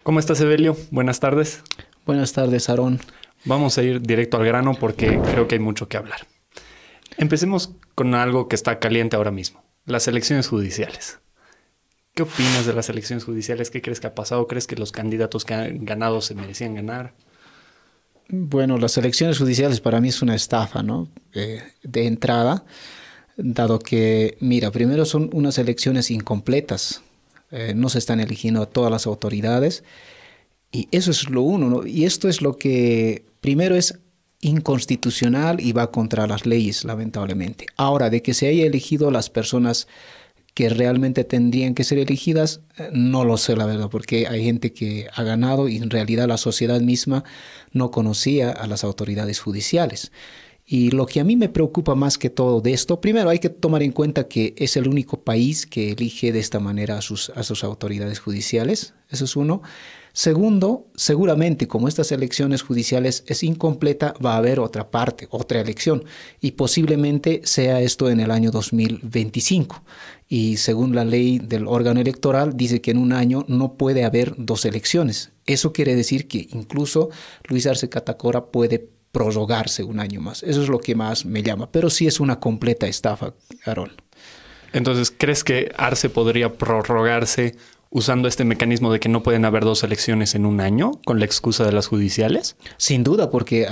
¿Cómo estás, Evelio? Buenas tardes. Buenas tardes, Aarón. Vamos a ir directo al grano porque creo que hay mucho que hablar. Empecemos con algo que está caliente ahora mismo, las elecciones judiciales. ¿Qué opinas de las elecciones judiciales? ¿Qué crees que ha pasado? ¿Crees que los candidatos que han ganado se merecían ganar? Bueno, las elecciones judiciales para mí es una estafa, ¿no? De entrada, dado que, mira, primero son unas elecciones incompletas. No se están eligiendo a todas las autoridades y eso es lo uno, ¿no? Y esto es lo que primero es inconstitucional y va contra las leyes, lamentablemente. Ahora, de que se haya elegido las personas que realmente tendrían que ser elegidas, no lo sé, la verdad, porque hay gente que ha ganado y en realidad la sociedad misma no conocía a las autoridades judiciales. Y lo que a mí me preocupa más que todo de esto, primero hay que tomar en cuenta que es el único país que elige de esta manera a sus autoridades judiciales, eso es uno. Segundo, seguramente como estas elecciones judiciales es incompleta, va a haber otra parte, otra elección, y posiblemente sea esto en el año 2025. Y según la ley del órgano electoral, dice que en un año no puede haber dos elecciones. Eso quiere decir que incluso Luis Arce Catacora puede prorrogarse un año más. Eso es lo que más me llama, pero sí es una completa estafa, Aarón. Entonces, ¿crees que Arce podría prorrogarse usando este mecanismo de que no pueden haber dos elecciones en un año con la excusa de las judiciales? Sin duda, porque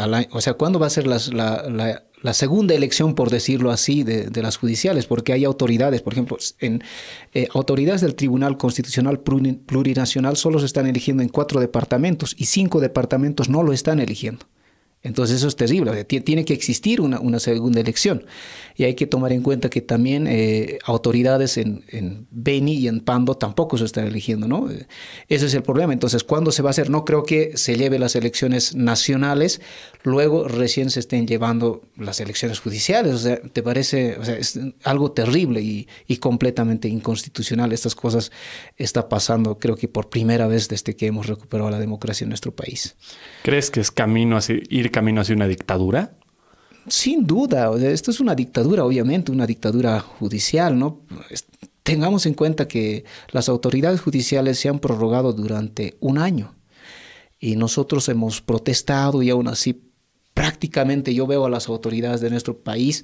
¿cuándo va a ser la segunda elección, por decirlo así, de las judiciales? Porque hay autoridades, por ejemplo, autoridades del Tribunal Constitucional Plurinacional solo se están eligiendo en 4 departamentos y 5 departamentos no lo están eligiendo. Entonces eso es terrible, tiene que existir una segunda elección. Y hay que tomar en cuenta que también autoridades en Beni y en Pando tampoco se están eligiendo, ¿no? Ese es el problema. Entonces, ¿cuándo se va a hacer? No creo que se lleve las elecciones nacionales, luego recién se estén llevando las elecciones judiciales. O sea, ¿te parece? O sea, es algo terrible y completamente inconstitucional. Estas cosas está pasando, creo que por primera vez desde que hemos recuperado la democracia en nuestro país. ¿Crees que es ir camino hacia una dictadura? Sin duda, o sea, esto es una dictadura, obviamente, una dictadura judicial, ¿no? Tengamos en cuenta que las autoridades judiciales se han prorrogado durante un año y nosotros hemos protestado y aún así prácticamente yo veo a las autoridades de nuestro país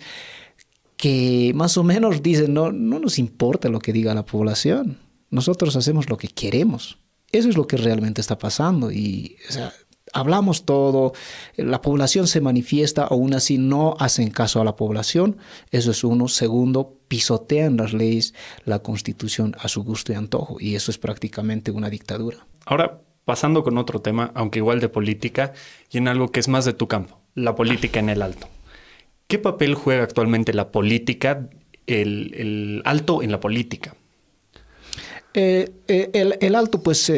que más o menos dicen, no nos importa lo que diga la población, nosotros hacemos lo que queremos. Eso es lo que realmente está pasando y, o sea, hablamos todo, la población se manifiesta, aún así no hacen caso a la población, eso es uno. Segundo, pisotean las leyes, la Constitución a su gusto y antojo, y eso es prácticamente una dictadura. Ahora, pasando con otro tema, aunque igual de política, y en algo que es más de tu campo, la política en el Alto. ¿Qué papel juega actualmente la política, el Alto en la política? El Alto, pues,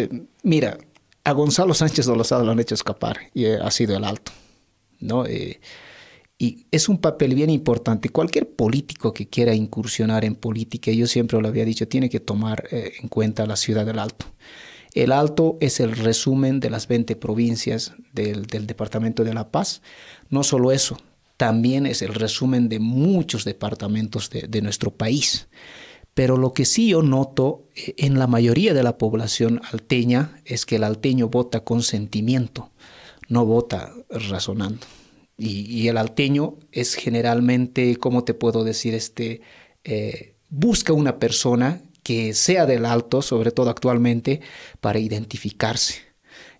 mira, a Gonzalo Sánchez de Lozada lo han hecho escapar y ha sido el Alto, ¿no? Y es un papel bien importante. Cualquier político que quiera incursionar en política, yo siempre lo había dicho, tiene que tomar en cuenta la ciudad del Alto. El Alto es el resumen de las 20 provincias del departamento de La Paz. No solo eso, también es el resumen de muchos departamentos de nuestro país. Pero lo que sí yo noto en la mayoría de la población alteña es que el alteño vota con sentimiento, no vota razonando. Y el alteño es generalmente, ¿cómo te puedo decir? Busca una persona que sea del Alto, sobre todo actualmente, para identificarse.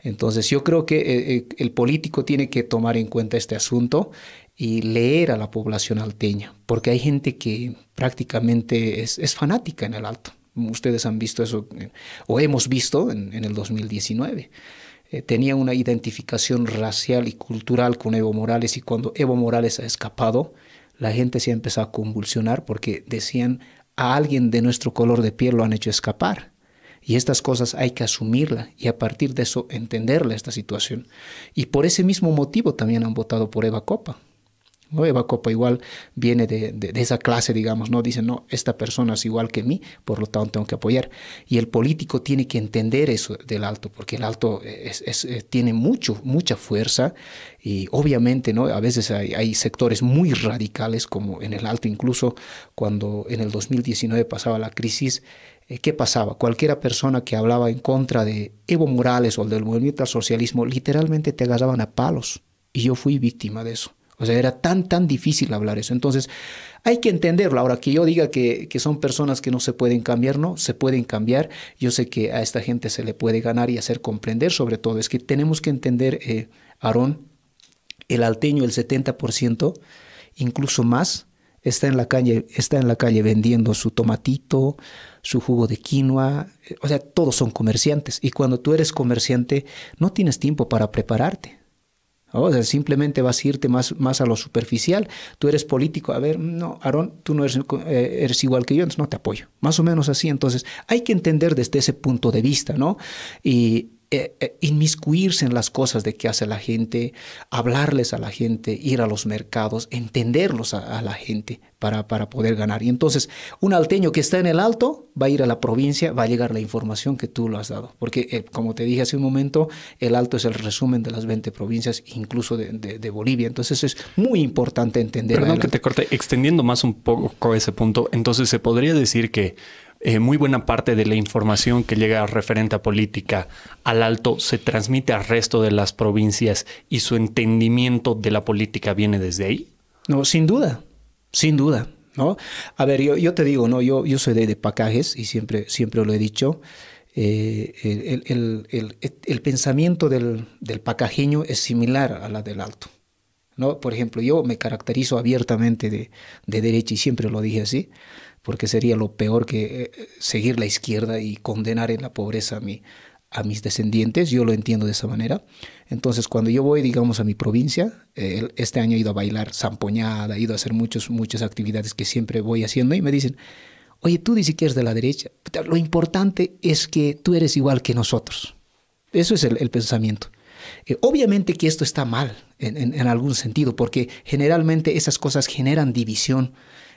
Entonces yo creo que el político tiene que tomar en cuenta este asunto y leer a la población alteña, porque hay gente que prácticamente es fanática en el Alto. Ustedes han visto eso, o hemos visto en el 2019. Tenía una identificación racial y cultural con Evo Morales y cuando Evo Morales ha escapado, la gente se ha empezado a convulsionar porque decían a alguien de nuestro color de piel lo han hecho escapar. Y estas cosas hay que asumirlas y a partir de eso entenderla esta situación. Y por ese mismo motivo también han votado por Eva Copa. ¿no? Eva Copa igual viene de esa clase, digamos, ¿no? Dicen, no, esta persona es igual que mí, por lo tanto tengo que apoyar. Y el político tiene que entender eso del alto, porque el alto tiene mucha fuerza y obviamente, ¿no? A veces hay sectores muy radicales como en el alto, incluso cuando en el 2019 pasaba la crisis. ¿Qué pasaba? Cualquiera persona que hablaba en contra de Evo Morales o del movimiento al socialismo, literalmente te agarraban a palos. Y yo fui víctima de eso. O sea, era tan difícil hablar eso. Entonces, hay que entenderlo. Ahora, que yo diga que son personas que no se pueden cambiar, no, se pueden cambiar. Yo sé que a esta gente se le puede ganar y hacer comprender, sobre todo. Es que tenemos que entender, Aarón, el alteño, el 70%, incluso más, está en la calle vendiendo su tomatito, su jugo de quinoa. O sea, todos son comerciantes. Y cuando tú eres comerciante, no tienes tiempo para prepararte. O sea, simplemente vas a irte más a lo superficial. Tú eres político. A ver, no, Aarón, tú no eres igual que yo, entonces no te apoyo. Más o menos así. Entonces, hay que entender desde ese punto de vista, ¿no? Y inmiscuirse en las cosas de qué hace la gente, hablarles a la gente, ir a los mercados, entenderlos a la gente para poder ganar. Y entonces, un alteño que está en el alto va a ir a la provincia, va a llegar la información que tú lo has dado. Porque, como te dije hace un momento, el alto es el resumen de las 20 provincias, incluso de Bolivia. Entonces, es muy importante entender. Perdón que te corte, extendiendo más un poco ese punto, entonces se podría decir que muy buena parte de la información que llega referente a política al alto se transmite al resto de las provincias y su entendimiento de la política viene desde ahí. No, sin duda, ¿no? A ver, yo te digo, ¿no? Yo soy de Pacajes y siempre lo he dicho. El pensamiento del pacajeño es similar a la del alto, ¿no? Por ejemplo, yo me caracterizo abiertamente de derecha y siempre lo dije así, porque sería lo peor que seguir la izquierda y condenar en la pobreza a mis descendientes. Yo lo entiendo de esa manera. Entonces, cuando yo voy, digamos, a mi provincia, este año he ido a bailar zampoñada, he ido a hacer muchas actividades que siempre voy haciendo y me dicen, oye, tú dices que eres de la derecha. Lo importante es que tú eres igual que nosotros. Eso es el pensamiento. Obviamente que esto está mal en algún sentido, porque generalmente esas cosas generan división.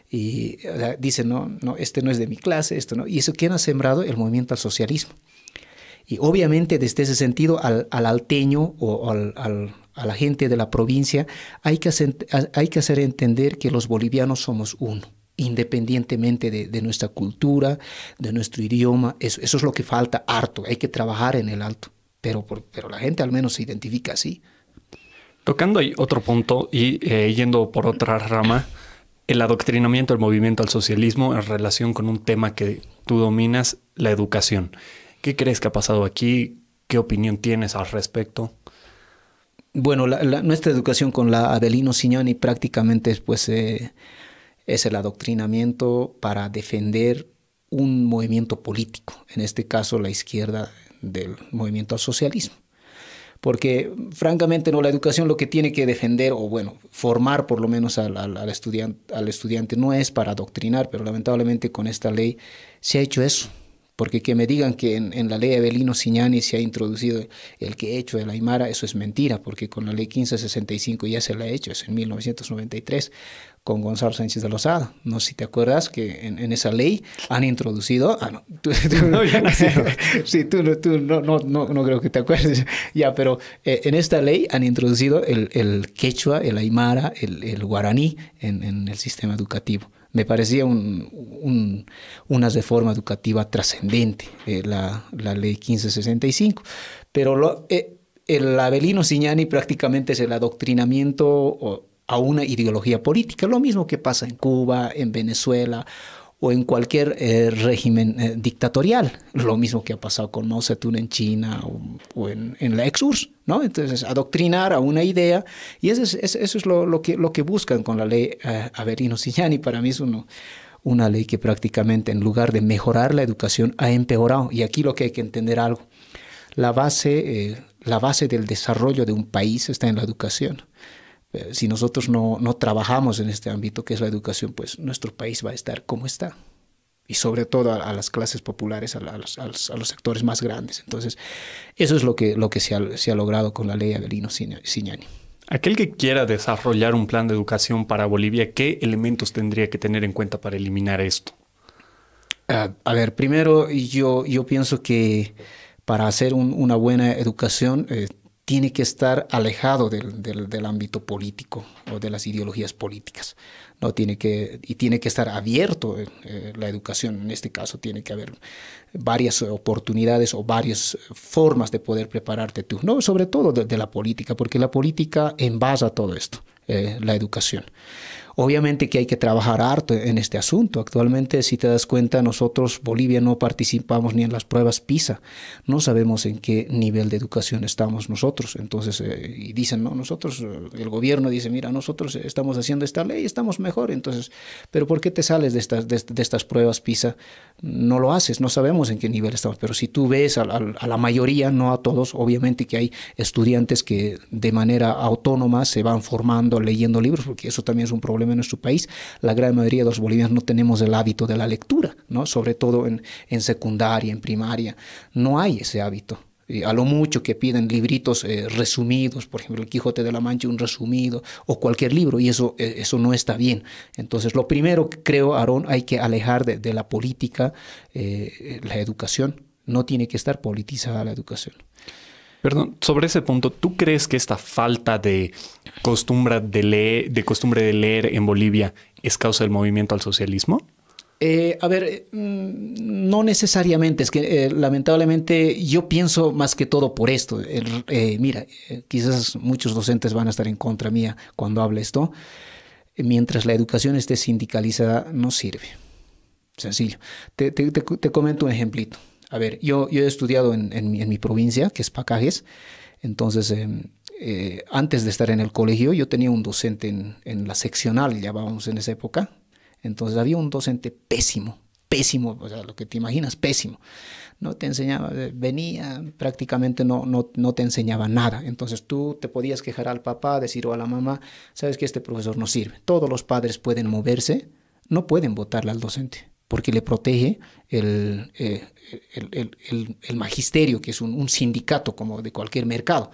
Y o sea, dicen, no, este no es de mi clase, esto no. Y eso, ¿quién ha sembrado? El movimiento al socialismo. Y obviamente desde ese sentido al alteño o a la gente de la provincia hay que hacer entender que los bolivianos somos uno, independientemente de nuestra cultura, de nuestro idioma. Eso es lo que falta harto, hay que trabajar en el alto, pero la gente al menos se identifica así. Tocando ahí otro punto y yendo por otra rama, el adoctrinamiento del movimiento al socialismo en relación con un tema que tú dominas, la educación. ¿Qué crees que ha pasado aquí? ¿Qué opinión tienes al respecto? Bueno, nuestra educación con la Avelino Ciñani prácticamente pues, es el adoctrinamiento para defender un movimiento político, en este caso la izquierda del movimiento al socialismo. Porque francamente no, la educación lo que tiene que defender o bueno, formar por lo menos al estudiante no es para adoctrinar, pero lamentablemente con esta ley se ha hecho eso. Porque que me digan que en la ley Avelino Ciñani se ha introducido el que he hecho el Aymara, eso es mentira, porque con la ley 1565 ya se la ha hecho, es en 1993, con Gonzalo Sánchez de Lozada. No sé si te acuerdas que en esa ley han introducido... Ah, no, no, ya nací. Sí, tú no creo que te acuerdes. Ya, pero en esta ley han introducido el quechua, el Aymara, el guaraní en el sistema educativo. Me parecía una reforma educativa trascendente, la ley 1565. Pero el Avelino Ciñani prácticamente es el adoctrinamiento a una ideología política, lo mismo que pasa en Cuba, en Venezuela o en cualquier régimen dictatorial, lo mismo que ha pasado con Mao Zedong en China o en la ex-URSS, ¿no? Entonces, adoctrinar a una idea, y eso es lo que buscan con la ley Avelino Ciñani. Para mí es una ley que prácticamente en lugar de mejorar la educación ha empeorado, y aquí lo que hay que entender algo, la base del desarrollo de un país está en la educación. Si nosotros no trabajamos en este ámbito que es la educación, pues nuestro país va a estar como está. Y sobre todo a las clases populares, a los sectores más grandes. Entonces, eso es lo que se ha logrado con la ley Avelino Ciñani. Aquel que quiera desarrollar un plan de educación para Bolivia, ¿qué elementos tendría que tener en cuenta para eliminar esto? A ver, primero yo pienso que para hacer una buena educación tiene que estar alejado del ámbito político o de las ideologías políticas. No tiene que estar abierto la educación. En este caso tiene que haber varias oportunidades o varias formas de poder prepararte tú, no sobre todo de la política, porque la política envasa todo esto, la educación. Obviamente que hay que trabajar harto en este asunto. Actualmente, si te das cuenta, nosotros, Bolivia, no participamos ni en las pruebas PISA. No sabemos en qué nivel de educación estamos nosotros. Entonces, y dicen, no, nosotros, el gobierno dice, mira, nosotros estamos haciendo esta ley, estamos mejor. Entonces, ¿pero por qué te sales de estas pruebas PISA? No lo haces, no sabemos en qué nivel estamos. Pero si tú ves a la mayoría, no a todos, obviamente que hay estudiantes que de manera autónoma se van formando, leyendo libros, porque eso también es un problema en nuestro país. La gran mayoría de los bolivianos no tenemos el hábito de la lectura, ¿no? Sobre todo en secundaria, en primaria. No hay ese hábito. Y a lo mucho que piden libritos resumidos, por ejemplo, El Quijote de la Mancha, un resumido, o cualquier libro, y eso no está bien. Entonces, lo primero que creo, Aarón, hay que alejar de la política la educación. No tiene que estar politizada la educación. Perdón, sobre ese punto, ¿tú crees que esta falta de costumbre de leer en Bolivia es causa del movimiento al socialismo? A ver, no necesariamente, es que lamentablemente yo pienso más que todo por esto. Mira, quizás muchos docentes van a estar en contra mía cuando hable esto. Mientras la educación esté sindicalizada, no sirve. Sencillo. Te comento un ejemplito. A ver, yo he estudiado en mi provincia, que es Pacajes. Entonces, antes de estar en el colegio, yo tenía un docente en la seccional, llamábamos en esa época. Entonces, había un docente pésimo, pésimo, o sea, lo que te imaginas, pésimo. No te enseñaba, venía, prácticamente no te enseñaba nada. Entonces, tú te podías quejar al papá, decir o a la mamá, sabes que este profesor no sirve. Todos los padres pueden moverse, no pueden votarle al docente, porque le protege el magisterio, que es un sindicato como de cualquier mercado.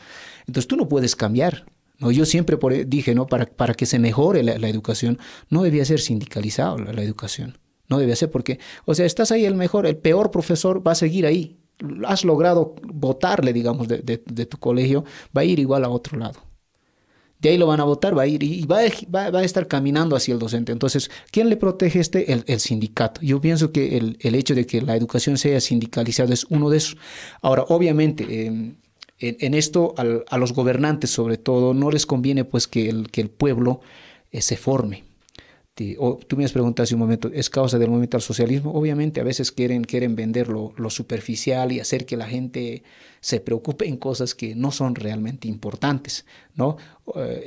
Entonces tú no puedes cambiar. ¿No? Yo siempre dije, ¿no? Para que se mejore la educación, no debía ser sindicalizado la educación. No debía ser porque, o sea, estás ahí el peor profesor va a seguir ahí. Has logrado votarle, digamos, de tu colegio, va a ir igual a otro lado. De ahí lo van a votar, va a ir y va a estar caminando hacia el docente. Entonces, ¿quién le protege el sindicato? Yo pienso que el hecho de que la educación sea sindicalizada es uno de esos. Ahora, obviamente, en esto a los gobernantes, sobre todo, no les conviene pues que el pueblo se forme. Tú me has preguntado hace un momento, ¿es causa del movimiento al socialismo? Obviamente, a veces quieren vender lo superficial y hacer que la gente se preocupe en cosas que no son realmente importantes, ¿no?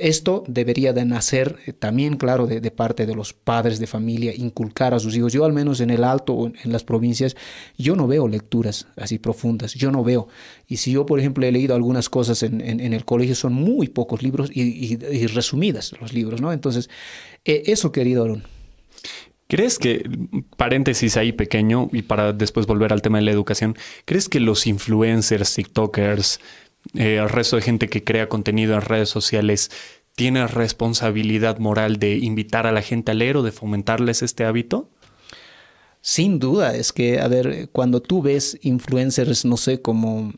Esto debería de nacer también, claro, de parte de los padres de familia, inculcar a sus hijos. Yo al menos en el Alto o en las provincias, yo no veo lecturas así profundas, yo no veo. Y si yo, por ejemplo, he leído algunas cosas en el colegio, son muy pocos libros y resumidas los libros, ¿no? Entonces, eso, querido Aaron. ¿Crees que, paréntesis ahí pequeño, y para después volver al tema de la educación, ¿crees que los influencers, TikTokers, el resto de gente que crea contenido en redes sociales tiene responsabilidad moral de invitar a la gente a leer o de fomentarles este hábito? Sin duda, es que, a ver, cuando tú ves influencers, no sé, como,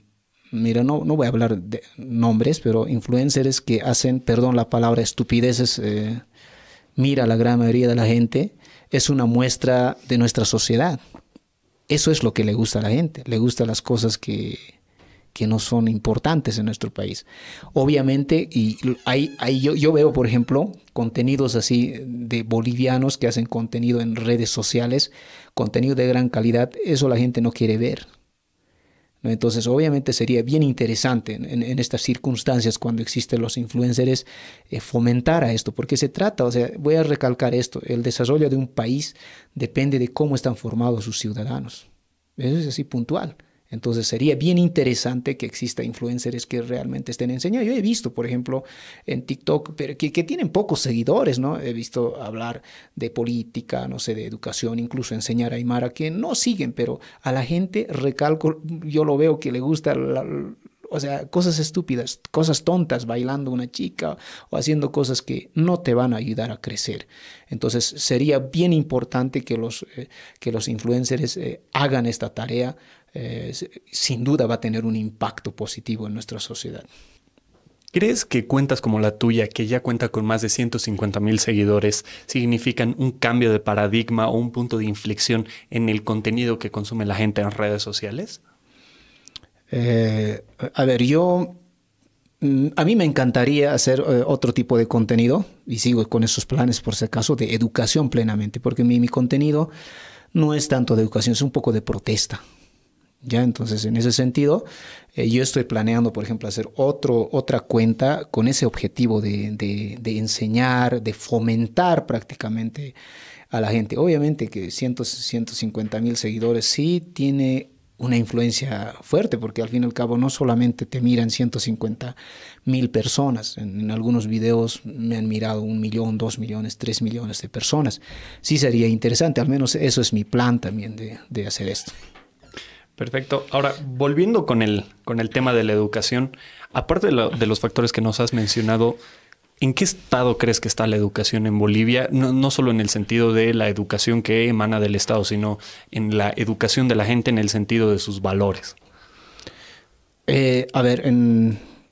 mira, no voy a hablar de nombres, pero influencers que hacen, perdón la palabra, estupideces, mira, la gran mayoría de la gente, es una muestra de nuestra sociedad. Eso es lo que le gusta a la gente, le gustan las cosas que no son importantes en nuestro país. Obviamente, y ahí yo veo, por ejemplo, contenidos así de bolivianos que hacen contenido en redes sociales, contenido de gran calidad, eso la gente no quiere ver, ¿no? Entonces, obviamente sería bien interesante en estas circunstancias cuando existen los influencers fomentar a esto, porque se trata, o sea, voy a recalcar esto, el desarrollo de un país depende de cómo están formados sus ciudadanos. Eso es así puntual. Entonces sería bien interesante que exista influencers que realmente estén enseñando. Yo he visto, por ejemplo, en TikTok, pero que tienen pocos seguidores, ¿no? He visto hablar de política, no sé, de educación, incluso enseñar aymara, que no siguen, pero a la gente, recalco, yo lo veo que le gusta O sea, cosas estúpidas, cosas tontas, bailando una chica o haciendo cosas que no te van a ayudar a crecer. Entonces, sería bien importante que los influencers hagan esta tarea. Sin duda va a tener un impacto positivo en nuestra sociedad. ¿Crees que cuentas como la tuya, que ya cuenta con más de 150,000 seguidores, significan un cambio de paradigma o un punto de inflexión en el contenido que consume la gente en redes sociales? A ver, a mí me encantaría hacer otro tipo de contenido y sigo con esos planes por si acaso de educación plenamente, porque mi contenido no es tanto de educación, es un poco de protesta. Ya, entonces en ese sentido, yo estoy planeando, por ejemplo, hacer otra cuenta con ese objetivo de enseñar, de fomentar prácticamente a la gente. Obviamente que 150,000 seguidores sí tiene una influencia fuerte, porque al fin y al cabo no solamente te miran 150,000 personas, en algunos videos me han mirado 1 millón, 2 millones, 3 millones de personas. Sí sería interesante, al menos eso es mi plan también de hacer esto. Perfecto. Ahora, volviendo con el tema de la educación, aparte de los factores que nos has mencionado, ¿en qué estado crees que está la educación en Bolivia? No solo en el sentido de la educación que emana del Estado, sino en la educación de la gente en el sentido de sus valores. A ver,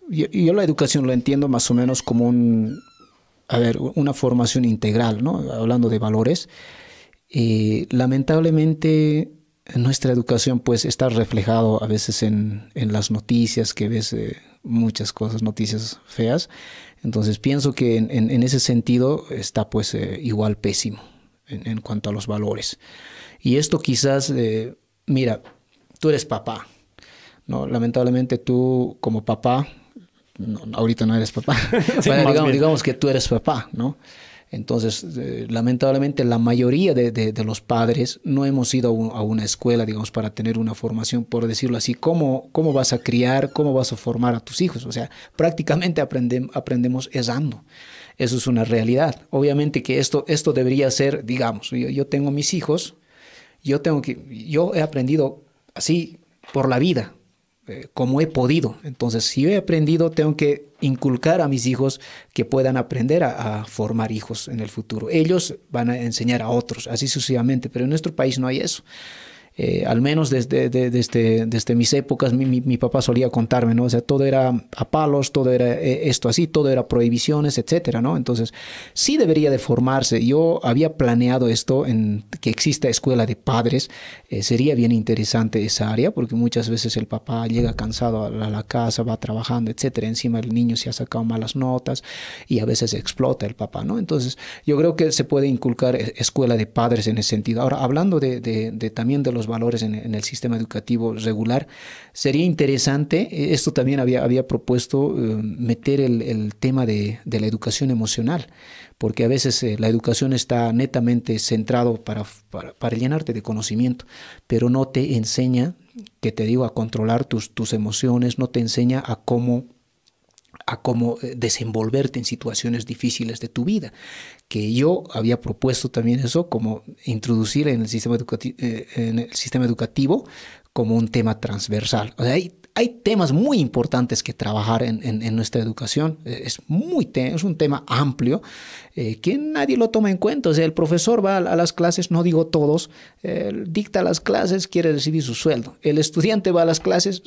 yo la educación lo entiendo más o menos como una formación integral, ¿no? Hablando de valores. Lamentablemente, nuestra educación pues está reflejado a veces en las noticias que ves, muchas cosas, noticias feas. Entonces pienso que en ese sentido está pues igual pésimo en cuanto a los valores. Y esto quizás, mira, tú eres papá, ¿no? Lamentablemente tú como papá, no, ahorita no eres papá, Sí, bueno, digamos que tú eres papá, ¿no? Entonces, lamentablemente la mayoría de los padres no hemos ido a una escuela, digamos, para tener una formación, por decirlo así, cómo vas a criar, cómo vas a formar a tus hijos. O sea, prácticamente aprendemos dando. Eso es una realidad. Obviamente que esto debería ser, digamos, yo tengo mis hijos, yo he aprendido así por la vida, como he podido. Entonces, si yo he aprendido, tengo que inculcar a mis hijos que puedan aprender a formar hijos en el futuro. Ellos van a enseñar a otros, así sucesivamente, pero en nuestro país no hay eso. Al menos desde mis épocas, mi papá solía contarme, ¿no? O sea, todo era a palos, todo era esto así, todo era prohibiciones, etcétera, ¿no? Entonces, sí debería de formarse. Yo había planeado esto, que exista escuela de padres. Sería bien interesante esa área, porque muchas veces el papá llega cansado a la casa, va trabajando, etcétera. Encima el niño se ha sacado malas notas y a veces explota el papá, ¿no? Entonces, yo creo que se puede inculcar escuela de padres en ese sentido. Ahora, hablando también de los valores en el sistema educativo regular, sería interesante, esto también había propuesto, meter el tema de la educación emocional, porque a veces la educación está netamente centrado para llenarte de conocimiento, pero no te enseña, que te digo, a controlar tus emociones, no te enseña a cómo desenvolverte en situaciones difíciles de tu vida, que yo había propuesto también eso, como introducir en el sistema educativo como un tema transversal. O sea, hay temas muy importantes que trabajar en nuestra educación. Es un tema amplio que nadie lo toma en cuenta. O sea, el profesor va a las clases, no digo todos, dicta las clases, quiere recibir su sueldo. El estudiante va a las clases,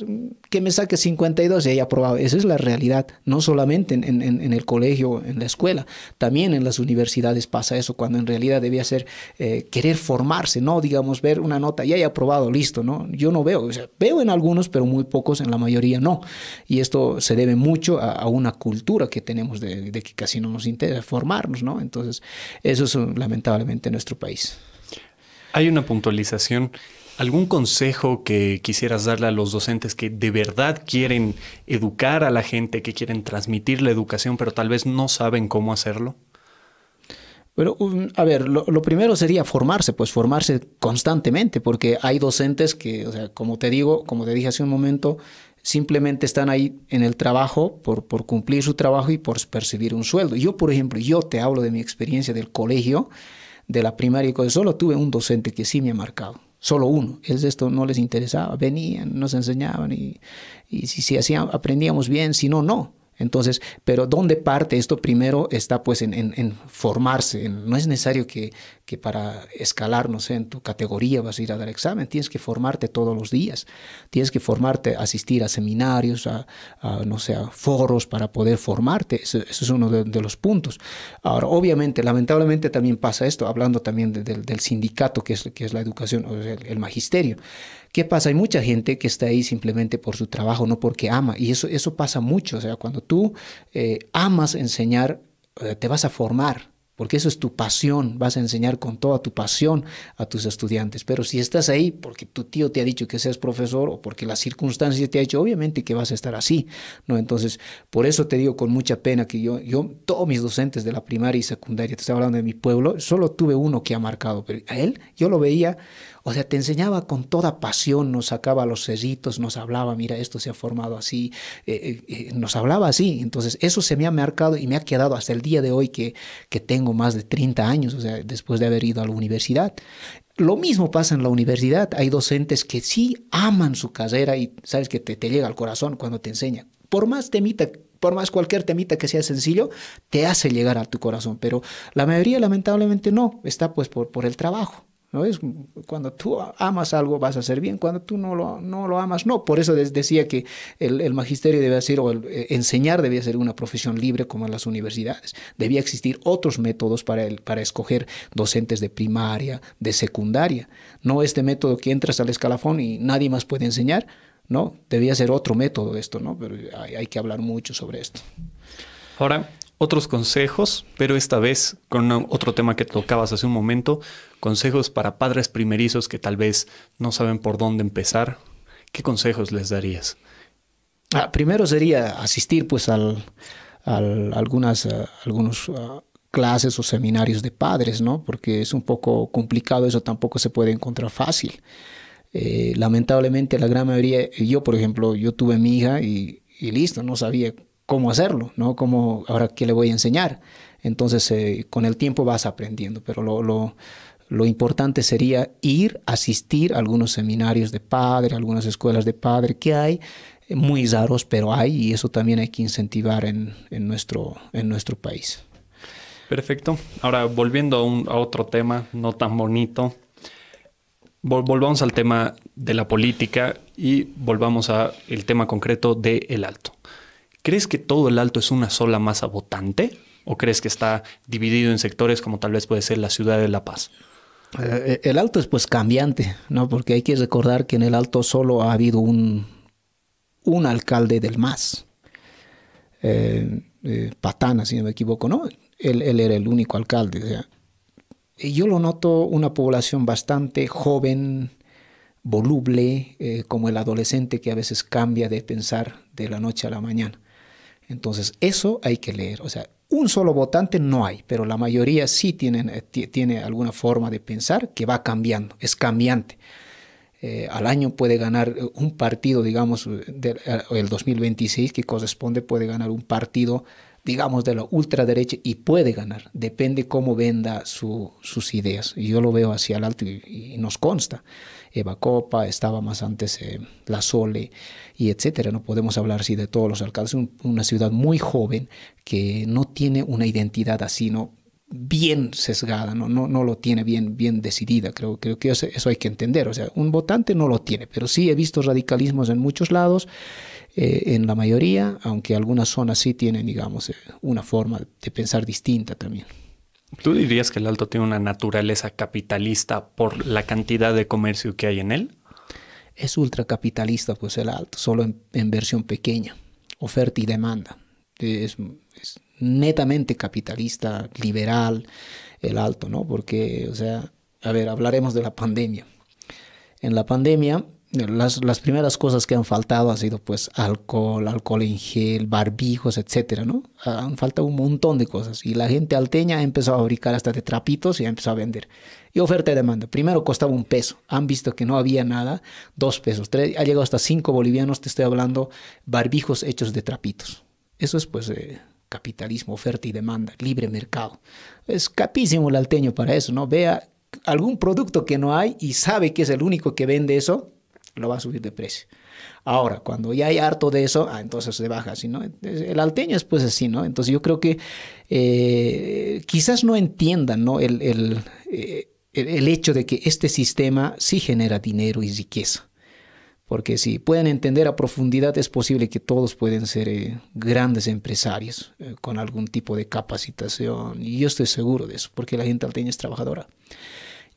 que me saque 52 y haya aprobado. Esa es la realidad, no solamente en el colegio, en la escuela, también en las universidades pasa eso, cuando en realidad debía ser querer formarse, no digamos ver una nota y haya aprobado, listo, ¿no? Yo no veo, o sea, veo en algunos, pero muy pocos, en la mayoría no. Y esto se debe mucho a una cultura que tenemos de que casi no nos interesa formarnos, ¿no? Entonces, eso es lamentablemente en nuestro país. Hay una puntualización. ¿Algún consejo que quisieras darle a los docentes que de verdad quieren educar a la gente, que quieren transmitir la educación, pero tal vez no saben cómo hacerlo? Pero, a ver, lo primero sería formarse constantemente, porque hay docentes que, o sea, como te dije hace un momento, simplemente están ahí en el trabajo por cumplir su trabajo y por percibir un sueldo. Yo, por ejemplo, te hablo de mi experiencia del colegio, de la primaria, y solo tuve un docente que sí me ha marcado. solo uno. Esto no les interesaba. Venían, nos enseñaban y si hacían, aprendíamos bien, si no, no. Entonces, pero ¿dónde parte esto? Primero está pues en formarse. No es necesario que para escalar, no sé, en tu categoría vas a ir a dar examen. Tienes que formarte todos los días. Tienes que formarte, asistir a seminarios, no sé, a foros para poder formarte. Eso es uno de los puntos. Ahora, obviamente, lamentablemente también pasa esto, hablando también del sindicato que es la educación, o sea, el magisterio. ¿Qué pasa? Hay mucha gente que está ahí simplemente por su trabajo, no porque ama. Y eso pasa mucho. O sea, cuando tú amas enseñar, te vas a formar, porque eso es tu pasión. Vas a enseñar con toda tu pasión a tus estudiantes. Pero si estás ahí porque tu tío te ha dicho que seas profesor o porque las circunstancias te ha hecho, obviamente que vas a estar así, ¿no? Entonces, por eso te digo con mucha pena que todos mis docentes de la primaria y secundaria, te estoy hablando de mi pueblo, solo tuve uno que ha marcado, pero a él yo lo veía. O sea, te enseñaba con toda pasión, nos sacaba los cerritos, nos hablaba, mira, esto se ha formado así, nos hablaba así. Entonces, eso se me ha marcado y me ha quedado hasta el día de hoy que tengo más de 30 años, o sea, después de haber ido a la universidad. Lo mismo pasa en la universidad. Hay docentes que sí aman su carrera y sabes que te llega al corazón cuando te enseñan. Por más cualquier temita que sea sencillo, te hace llegar a tu corazón. Pero la mayoría, lamentablemente, no. Está pues por el trabajo. ¿No? Cuando tú amas algo vas a hacer bien, cuando tú no lo amas, no. Por eso decía que el magisterio debe ser, o enseñar debía ser una profesión libre como en las universidades. Debía existir otros métodos para escoger docentes de primaria, de secundaria. No este método que entras al escalafón y nadie más puede enseñar, ¿no? Debía ser otro método esto, ¿no? Pero hay que hablar mucho sobre esto. Ahora, otros consejos, pero esta vez con otro tema que tocabas hace un momento, consejos para padres primerizos que tal vez no saben por dónde empezar. ¿Qué consejos les darías? Primero sería asistir pues algunos clases o seminarios de padres, ¿no? Porque es un poco complicado, eso tampoco se puede encontrar fácil. Lamentablemente la gran mayoría, yo por ejemplo, yo tuve mi hija y listo, no sabía cómo hacerlo, ¿no? Ahora, ¿qué le voy a enseñar? Entonces, con el tiempo vas aprendiendo, pero lo importante sería asistir a algunos seminarios de padre, algunas escuelas de padre que hay, muy raros, pero hay, y eso también hay que incentivar en nuestro país. Perfecto. Ahora, volviendo a otro tema no tan bonito, volvamos al tema de la política y volvamos al tema concreto de El Alto. ¿Crees que todo El Alto es una sola masa votante? ¿O crees que está dividido en sectores como tal vez puede ser la ciudad de La Paz? El Alto es pues cambiante, ¿no? Porque hay que recordar que en El Alto solo ha habido un alcalde del MAS. Patana, si no me equivoco, ¿no? Él era el único alcalde. O sea, yo lo noto una población bastante joven, voluble, como el adolescente que a veces cambia de pensar de la noche a la mañana. Entonces, eso hay que leer. O sea, un solo votante no hay, pero la mayoría sí tiene alguna forma de pensar que va cambiando, es cambiante. Al año puede ganar un partido, digamos, el 2026, que corresponde, puede ganar un partido, digamos, de la ultraderecha y puede ganar. Depende cómo venda sus ideas. Y yo lo veo hacia el Alto y nos consta. Eva Copa, estaba más antes La Sole y etcétera. No podemos hablar así de todos los alcaldes. Una ciudad muy joven que no tiene una identidad así, ¿no? Bien sesgada, no lo tiene bien decidida. Creo que eso hay que entender. O sea, un votante no lo tiene, pero sí he visto radicalismos en muchos lados, en la mayoría, aunque algunas zonas sí tienen, digamos, una forma de pensar distinta también. ¿Tú dirías que El Alto tiene una naturaleza capitalista por la cantidad de comercio que hay en él? Es ultracapitalista, pues El Alto, solo en versión pequeña, oferta y demanda. Es netamente capitalista, liberal, El Alto, ¿no? Porque, o sea, a ver, hablaremos de la pandemia. En la pandemia, las primeras cosas que han faltado han sido, pues, alcohol en gel, barbijos, etcétera, ¿no? Han faltado un montón de cosas. Y la gente alteña ha empezado a fabricar hasta de trapitos y ha empezado a vender. Y oferta y demanda. Primero costaba $1. Han visto que no había nada, $2, 3, ha llegado hasta 5 bolivianos, te estoy hablando, barbijos hechos de trapitos. Eso es, pues, capitalismo, oferta y demanda, libre mercado. Es capísimo el alteño para eso, ¿no? Vea algún producto que no hay y sabe que es el único que vende eso, lo va a subir de precio. Ahora, cuando ya hay harto de eso, entonces se baja así, ¿no? El alteño es pues así, ¿no? Entonces yo creo que quizás no entiendan, ¿no? El hecho de que este sistema sí genera dinero y riqueza. Porque si pueden entender a profundidad, es posible que todos pueden ser grandes empresarios con algún tipo de capacitación. Y yo estoy seguro de eso, porque la gente alteña es trabajadora.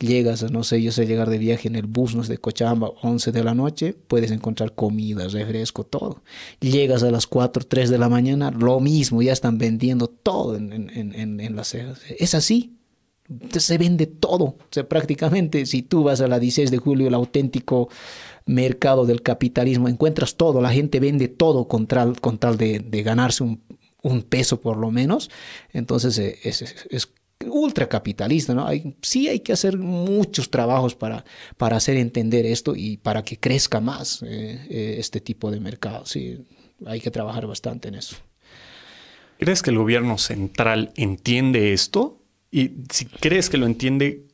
Llegas, no sé, yo sé llegar de viaje en el bus, no sé, de Cochabamba, 11 de la noche, puedes encontrar comida, refresco, todo. Llegas a las 4, 3 de la mañana, lo mismo, ya están vendiendo todo en las cejas. Es así, se vende todo. O sea, prácticamente, si tú vas a la 16 de julio, el auténtico mercado del capitalismo, encuentras todo, la gente vende todo con tal de ganarse un peso por lo menos. Entonces, es ultracapitalista, ¿no? Sí hay que hacer muchos trabajos para hacer entender esto y para que crezca más este tipo de mercado. Sí, hay que trabajar bastante en eso. ¿Crees que el gobierno central entiende esto? Y si crees que lo entiende,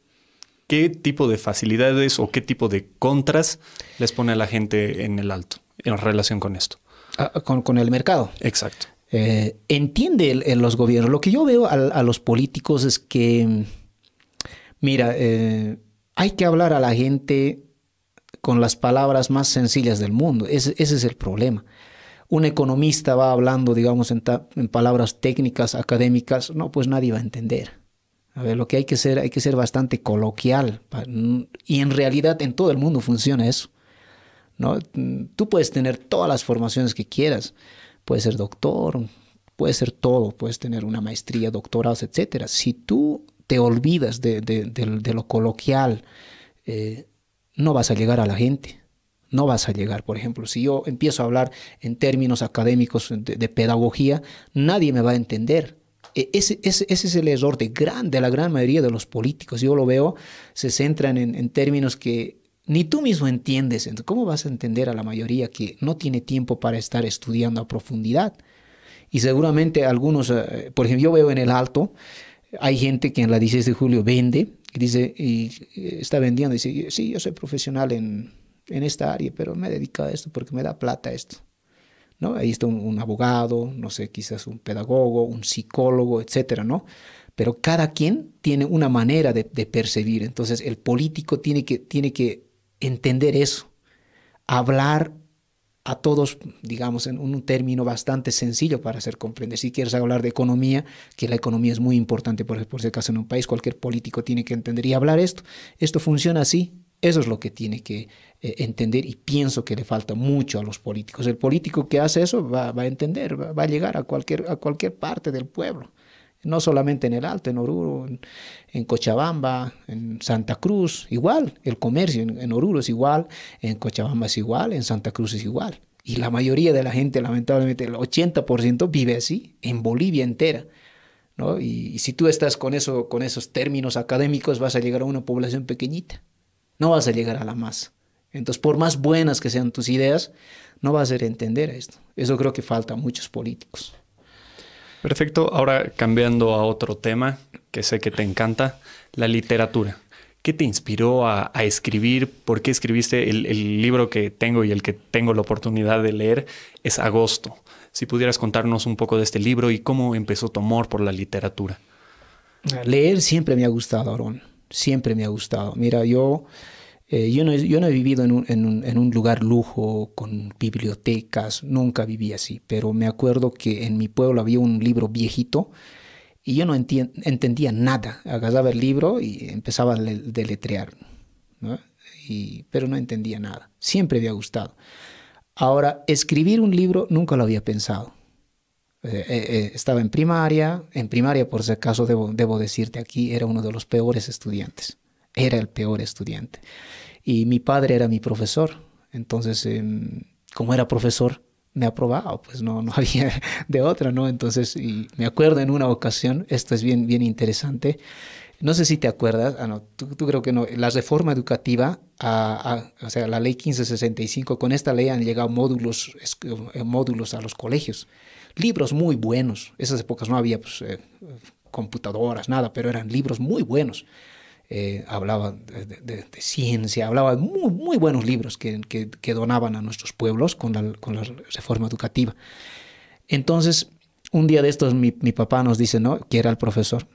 ¿qué tipo de facilidades o qué tipo de contras les pone a la gente en el alto en relación con esto? Con el mercado. Exacto. Entiende los gobiernos. Lo que yo veo a los políticos es que, mira, hay que hablar a la gente con las palabras más sencillas del mundo. Ese es el problema. Un economista va hablando, digamos, en palabras técnicas, académicas, no, pues nadie va a entender. A ver, lo que hay que ser bastante coloquial. Y en realidad en todo el mundo funciona eso, ¿no? Tú puedes tener todas las formaciones que quieras. Puedes ser doctor, puedes ser todo, puedes tener una maestría, doctorados, etcétera. Si tú te olvidas de lo coloquial, no vas a llegar a la gente. No vas a llegar. Por ejemplo, si yo empiezo a hablar en términos académicos de pedagogía, nadie me va a entender. Ese es el error de la gran mayoría de los políticos. Yo lo veo, se centran en términos que ni tú mismo entiendes. Entonces, ¿cómo vas a entender a la mayoría que no tiene tiempo para estar estudiando a profundidad? Y seguramente algunos, por ejemplo, yo veo en el Alto, hay gente que en la 16 de julio vende y dice, está vendiendo, y dice, sí, yo soy profesional en esta área, pero me he dedicado a esto porque me da plata esto, ¿no? Ahí está un abogado, no sé, quizás un pedagogo, un psicólogo, etcétera, ¿no? Pero cada quien tiene una manera de percibir. Entonces, el político tiene que entender eso, hablar a todos, digamos, en un término bastante sencillo para hacer comprender. Si quieres hablar de economía, que la economía es muy importante, por si acaso en un país, cualquier político tiene que entender y hablar esto. Esto funciona así. Eso es lo que tiene que entender y pienso que le falta mucho a los políticos. El político que hace eso va a entender, va a llegar a cualquier parte del pueblo. No solamente en el Alto, en Oruro, en Cochabamba, en Santa Cruz, igual. El comercio en Oruro es igual, en Cochabamba es igual, en Santa Cruz es igual. Y la mayoría de la gente, lamentablemente, el 80% vive así, en Bolivia entera, ¿no? Y si tú estás con esos términos académicos, vas a llegar a una población pequeñita. No vas a llegar a la masa. Entonces, por más buenas que sean tus ideas, no vas a hacer entender esto. Eso creo que falta a muchos políticos. Perfecto. Ahora cambiando a otro tema que sé que te encanta, la literatura. ¿Qué te inspiró a escribir? ¿Por qué escribiste el libro que tengo y el que tengo la oportunidad de leer? Es Agosto. Si pudieras contarnos un poco de este libro y cómo empezó tu amor por la literatura. Leer siempre me ha gustado, Aarón. Siempre me ha gustado. Mira, yo no he vivido en un lugar lujo con bibliotecas, nunca viví así, pero me acuerdo que en mi pueblo había un libro viejito y yo no entendía nada. Agarraba el libro y empezaba a deletrear, ¿no? Pero no entendía nada. Siempre me ha gustado. Ahora, escribir un libro nunca lo había pensado. Estaba en primaria, por si acaso debo decirte aquí, era uno de los peores estudiantes. Era el peor estudiante. Y mi padre era mi profesor. Entonces, como era profesor, me aprobaba, pues no había de otra, ¿no? Entonces, y me acuerdo en una ocasión, esto es bien, bien interesante, no sé si te acuerdas, no, tú creo que no, la reforma educativa, o sea, la ley 1565, con esta ley han llegado módulos a los colegios, libros muy buenos, esas épocas no había pues, computadoras, nada, pero eran libros muy buenos. hablaba de ciencia, hablaba de muy, muy buenos libros que donaban a nuestros pueblos con la reforma educativa. Entonces, un día de estos mi papá nos dice, ¿no? Que era el profesor.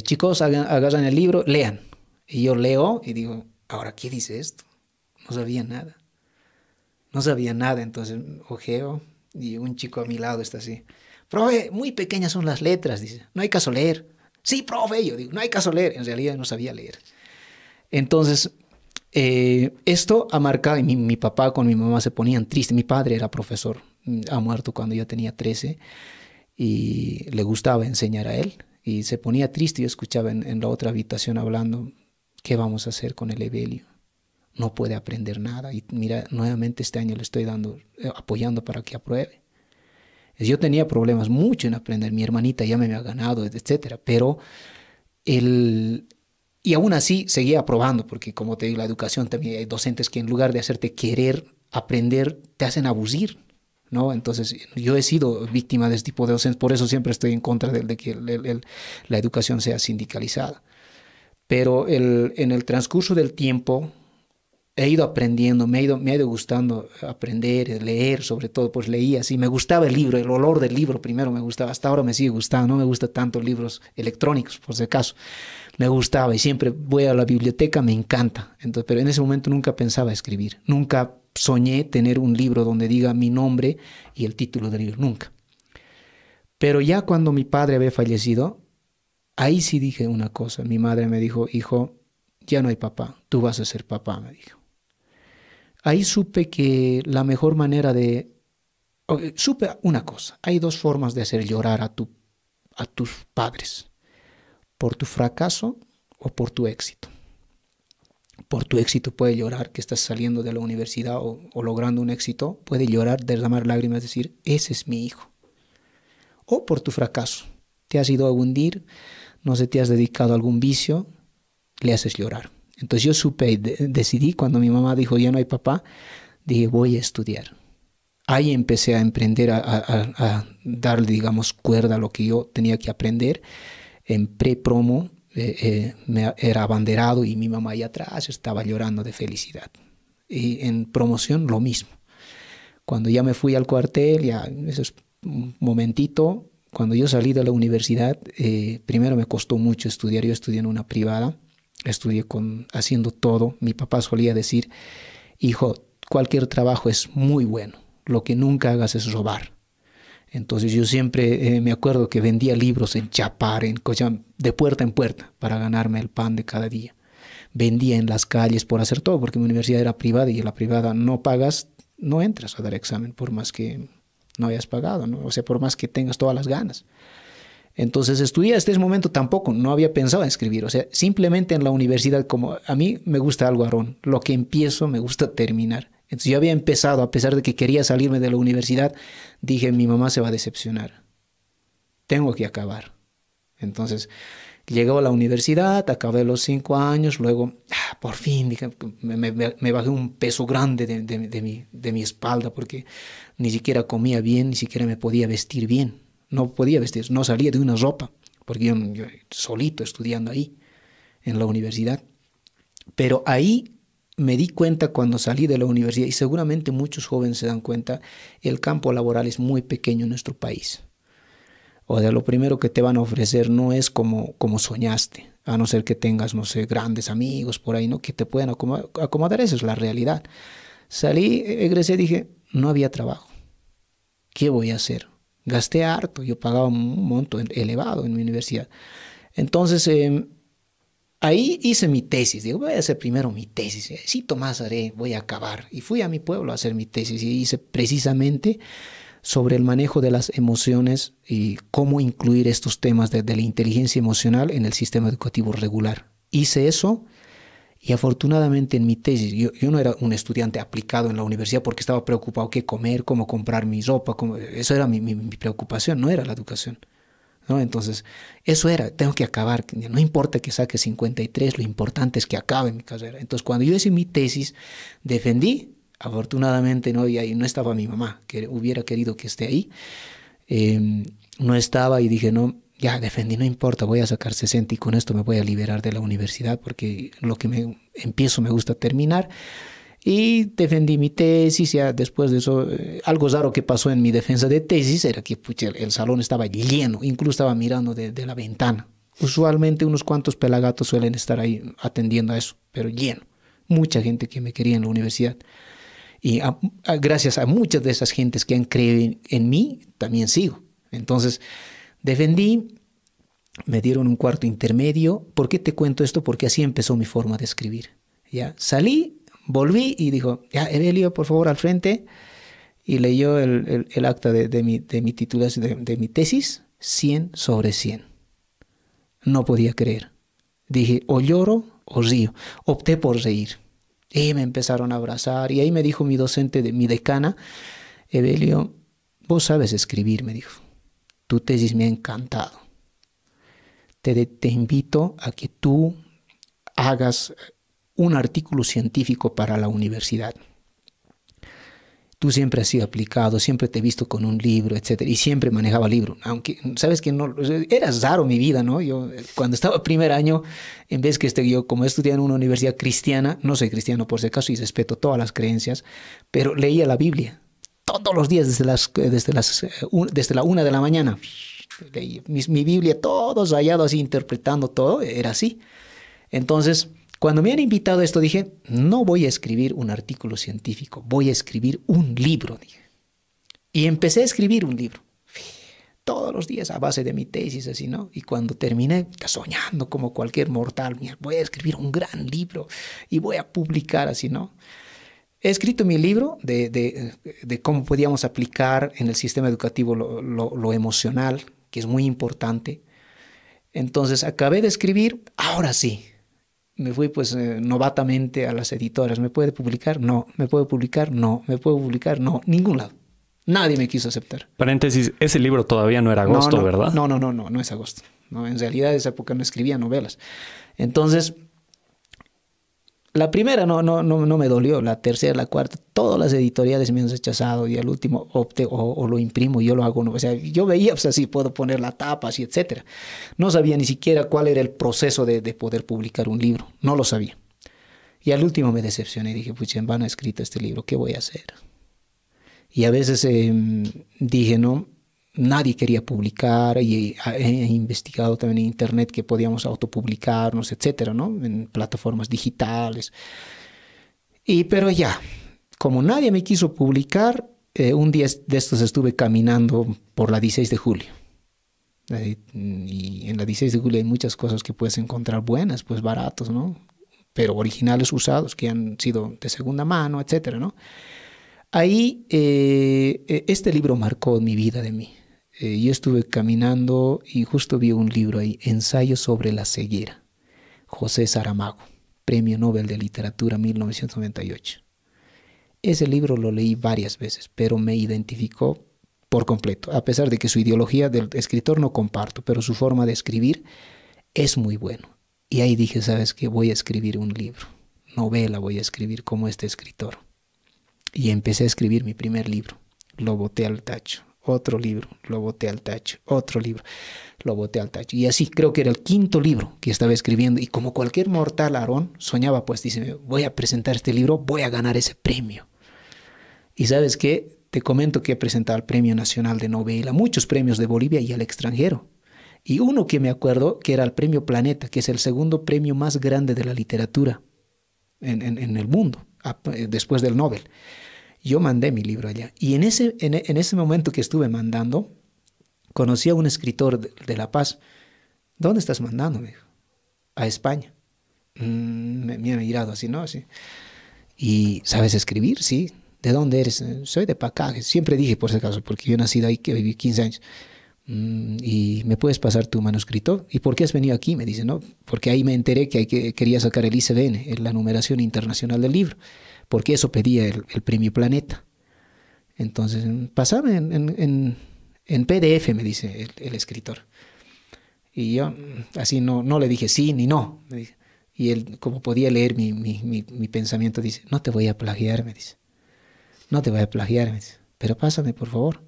Chicos, agarran el libro, lean. Y yo leo y digo, ¿ahora qué dice esto? No sabía nada. No sabía nada, entonces ojeo y un chico a mi lado está así. Profe, muy pequeñas son las letras, dice. No hay caso leer. Sí, profe, yo digo, no hay caso leer. En realidad no sabía leer. Entonces, esto ha marcado, y mi papá con mi mamá se ponían tristes. Mi padre era profesor, ha muerto cuando yo tenía 13 y le gustaba enseñar a él. Y se ponía triste, yo escuchaba en la otra habitación hablando, ¿qué vamos a hacer con el Evelio? No puede aprender nada y mira, nuevamente este año le estoy dando, apoyando para que apruebe. Yo tenía problemas mucho en aprender, mi hermanita ya me había ganado, etcétera, pero el, y aún así seguía aprobando, porque como te digo, la educación también hay docentes que en lugar de hacerte querer aprender, te hacen abusir, ¿no? Entonces, yo he sido víctima de este tipo de docentes, por eso siempre estoy en contra de que la educación sea sindicalizada. Pero en el transcurso del tiempo he ido aprendiendo, me ha ido gustando aprender, leer, sobre todo, pues leía así, me gustaba el libro, el olor del libro primero me gustaba, hasta ahora me sigue gustando, no me gusta tanto libros electrónicos, por si acaso, me gustaba y siempre voy a la biblioteca, me encanta, entonces, pero en ese momento nunca pensaba escribir, nunca soñé tener un libro donde diga mi nombre y el título del libro, nunca. Pero ya cuando mi padre había fallecido, ahí sí dije una cosa, mi madre me dijo, hijo, ya no hay papá, tú vas a ser papá, me dijo. Ahí supe que la mejor manera de... Supe una cosa, hay dos formas de hacer llorar a tus padres, por tu fracaso o por tu éxito. Por tu éxito puede llorar que estás saliendo de la universidad o logrando un éxito, puede llorar, derramar lágrimas, decir, ese es mi hijo. O por tu fracaso, te has ido a hundir, no sé, te has dedicado a algún vicio, le haces llorar. Entonces yo supe, decidí, cuando mi mamá dijo, ya no hay papá, dije, voy a estudiar. Ahí empecé a emprender, a darle, digamos, cuerda a lo que yo tenía que aprender. En pre-promo me era abanderado y mi mamá ahí atrás estaba llorando de felicidad. Y en promoción lo mismo. Cuando ya me fui al cuartel, ya eso es un momentito, cuando yo salí de la universidad, primero me costó mucho estudiar, yo estudié en una privada, estudié haciendo todo. Mi papá solía decir, hijo, cualquier trabajo es muy bueno, lo que nunca hagas es robar. Entonces yo siempre me acuerdo que vendía libros en Chapar, de puerta en puerta, para ganarme el pan de cada día. Vendía en las calles por hacer todo, porque mi universidad era privada y en la privada no pagas, no entras a dar examen, por más que no hayas pagado, ¿no? O sea, por más que tengas todas las ganas. Entonces estudié hasta ese momento tampoco, no había pensado en escribir, o sea, simplemente en la universidad, como a mí me gusta algo, Aarón, lo que empiezo me gusta terminar. Entonces yo había empezado, a pesar de que quería salirme de la universidad, dije, mi mamá se va a decepcionar, tengo que acabar. Entonces llegué a la universidad, acabé los 5 años, luego, por fin, dije, me bajé un peso grande de mi espalda, porque ni siquiera comía bien, ni siquiera me podía vestir bien. No podía vestir, no salía de una ropa, porque yo solito estudiando ahí, en la universidad. Pero ahí me di cuenta cuando salí de la universidad, y seguramente muchos jóvenes se dan cuenta, el campo laboral es muy pequeño en nuestro país. O sea, lo primero que te van a ofrecer no es como soñaste, a no ser que tengas, no sé, grandes amigos por ahí, ¿no? Que te puedan acomodar, esa es la realidad. Salí, egresé, dije, no había trabajo. ¿Qué voy a hacer? Gasté harto, yo pagaba un monto elevado en mi universidad. Entonces, ahí hice mi tesis. Digo, voy a hacer primero mi tesis. Si Tomás haré, voy a acabar. Y fui a mi pueblo a hacer mi tesis y hice precisamente sobre el manejo de las emociones y cómo incluir estos temas de la inteligencia emocional en el sistema educativo regular. Hice eso. Y afortunadamente en mi tesis, yo no era un estudiante aplicado en la universidad porque estaba preocupado qué comer, cómo comprar mi ropa, eso era mi preocupación, no era la educación, ¿no? Entonces, eso era, tengo que acabar, no importa que saque 53, lo importante es que acabe mi carrera. Entonces, cuando yo hice mi tesis, defendí, afortunadamente, ¿no? Y ahí no estaba mi mamá, que hubiera querido que esté ahí, no estaba y dije, no, Ya defendí, no importa, voy a sacar 60 y con esto me voy a liberar de la universidad porque lo que me empiezo me gusta terminar. Y defendí mi tesis. Ya después de eso, algo raro que pasó en mi defensa de tesis era que pucha, el salón estaba lleno, incluso estaba mirando de la ventana. Usualmente unos cuantos pelagatos suelen estar ahí atendiendo a eso, pero lleno. Mucha gente que me quería en la universidad. Y gracias a muchas de esas gentes que han creído en mí, también sigo. Entonces, defendí, me dieron un cuarto intermedio. ¿Por qué te cuento esto? Porque así empezó mi forma de escribir. Ya salí, volví y dijo, ya, Evelio, por favor, al frente. Y leyó el acta de mi titulación, de mi tesis, 100 sobre 100. No podía creer. Dije, o lloro o río. Opté por reír. Y me empezaron a abrazar. Y ahí me dijo mi docente, mi decana, Evelio, vos sabes escribir, me dijo. Tu tesis me ha encantado. Te invito a que tú hagas un artículo científico para la universidad. Tú siempre has sido aplicado, siempre te he visto con un libro, etcétera, y siempre manejaba libro. Aunque, sabes que no, era raro mi vida, ¿no? Yo, cuando estaba primer año, en vez que yo, como estudié en una universidad cristiana, no soy cristiano por si acaso y respeto todas las creencias, pero leía la Biblia todos los días desde la 1 de la mañana. Leí mi Biblia, todo rayado así, interpretando todo, era así. Entonces, cuando me han invitado a esto, dije, no voy a escribir un artículo científico, voy a escribir un libro, dije. Y empecé a escribir un libro. Todos los días a base de mi tesis, así, ¿no? Y cuando terminé, soñando como cualquier mortal, voy a escribir un gran libro y voy a publicar, así, ¿no? He escrito mi libro de cómo podíamos aplicar en el sistema educativo lo emocional, que es muy importante. Entonces, acabé de escribir, ahora sí. Me fui pues novatamente a las editoras. ¿Me puede publicar? No. ¿Me puede publicar? No. ¿Me puede publicar? No. Ningún lado. Nadie me quiso aceptar. Paréntesis, ese libro todavía no era Agosto, no, ¿verdad? No es Agosto. No, en realidad en esa época no escribía novelas. Entonces, la primera no me dolió. La tercera, la cuarta, todas las editoriales me han rechazado y al último opté o lo imprimo, yo lo hago. O sea, yo veía, pues así, puedo poner la tapa, así, etcétera. No sabía ni siquiera cuál era el proceso de poder publicar un libro. No lo sabía. Y al último me decepcioné y dije, pues en vano he escrito este libro, ¿qué voy a hacer? Y a veces dije, no, nadie quería publicar y he investigado también en internet que podíamos autopublicarnos, etcétera, ¿no? En plataformas digitales. Pero ya, como nadie me quiso publicar, un día de estos estuve caminando por la 16 de julio. Y en la 16 de julio hay muchas cosas que puedes encontrar buenas, pues baratos, ¿no? Pero originales usados, que han sido de segunda mano, etcétera, ¿no? Ahí este libro marcó mi vida de mí. Yo estuve caminando y justo vi un libro ahí, Ensayo sobre la ceguera, José Saramago, Premio Nobel de Literatura 1998. Ese libro lo leí varias veces, pero me identificó por completo, a pesar de que su ideología del escritor no comparto, pero su forma de escribir es muy bueno. Y ahí dije, ¿sabes qué? Voy a escribir un libro, novela voy a escribir como este escritor. Y empecé a escribir mi primer libro, lo boté al tacho. Otro libro, lo boté al tacho. Otro libro, lo boté al tacho. Y así creo que era el quinto libro que estaba escribiendo. Y como cualquier mortal, Aarón, soñaba, pues dice, voy a presentar este libro, voy a ganar ese premio. Y ¿sabes qué? Te comento que he presentado el Premio Nacional de Novela, muchos premios de Bolivia y al extranjero. Y uno que me acuerdo que era el Premio Planeta, que es el segundo premio más grande de la literatura en el mundo, después del Nobel. Yo mandé mi libro allá. Y en ese momento que estuve mandando, conocí a un escritor de La Paz. ¿Dónde estás mandando? Me dijo. A España. Me ha mirado así, ¿no? Así. ¿Y sabes escribir? Sí. ¿De dónde eres? Soy de Pacaje. Siempre dije, por si acaso, porque yo he nacido ahí, que viví 15 años. ¿Y me puedes pasar tu manuscrito? ¿Y por qué has venido aquí? Me dice, ¿no? Porque ahí me enteré que quería sacar el ICBN, la numeración internacional del libro. Porque eso pedía el Premio Planeta. Entonces, pasame en PDF, me dice el escritor. Y yo así no le dije sí ni no. Y él, como podía leer mi pensamiento, dice, no te voy a plagiar, me dice. No te voy a plagiar, me dice. Pero pásame, por favor.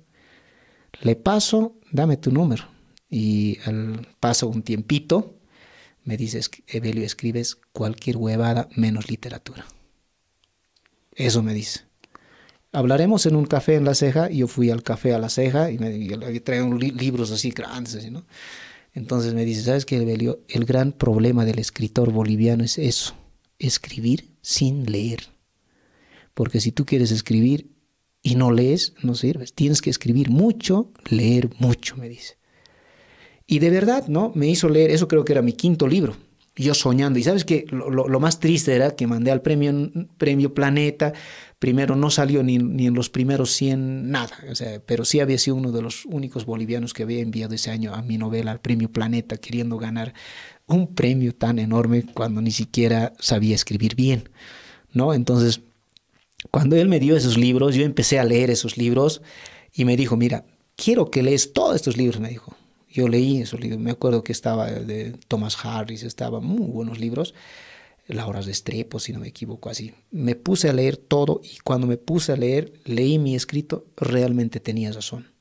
Le paso, dame tu número. Y al paso un tiempito, me dices, Evelio, escribes cualquier huevada menos literatura. Eso me dice. Hablaremos en un café en La Ceja. Yo fui al café a La Ceja y me traían libros así grandes, así, ¿no? Entonces me dice, ¿sabes qué, Evelio? El gran problema del escritor boliviano es eso, escribir sin leer. Porque si tú quieres escribir y no lees, no sirves. Tienes que escribir mucho, leer mucho, me dice. Y de verdad, ¿no? Me hizo leer, eso creo que era mi quinto libro, yo soñando. Y sabes que lo más triste era que mandé al premio Planeta, primero no salió ni en los primeros 100, nada. O sea, pero sí había sido uno de los únicos bolivianos que había enviado ese año a mi novela al premio Planeta, queriendo ganar un premio tan enorme cuando ni siquiera sabía escribir bien, ¿no? Entonces, cuando él me dio esos libros, yo empecé a leer esos libros y me dijo, mira, quiero que lees todos estos libros, me dijo. Yo leí esos libros, me acuerdo que estaba de Thomas Harris, estaban muy buenos libros, Laura Restrepo, si no me equivoco, así. Me puse a leer todo y cuando me puse a leer, leí mi escrito, realmente tenía razón.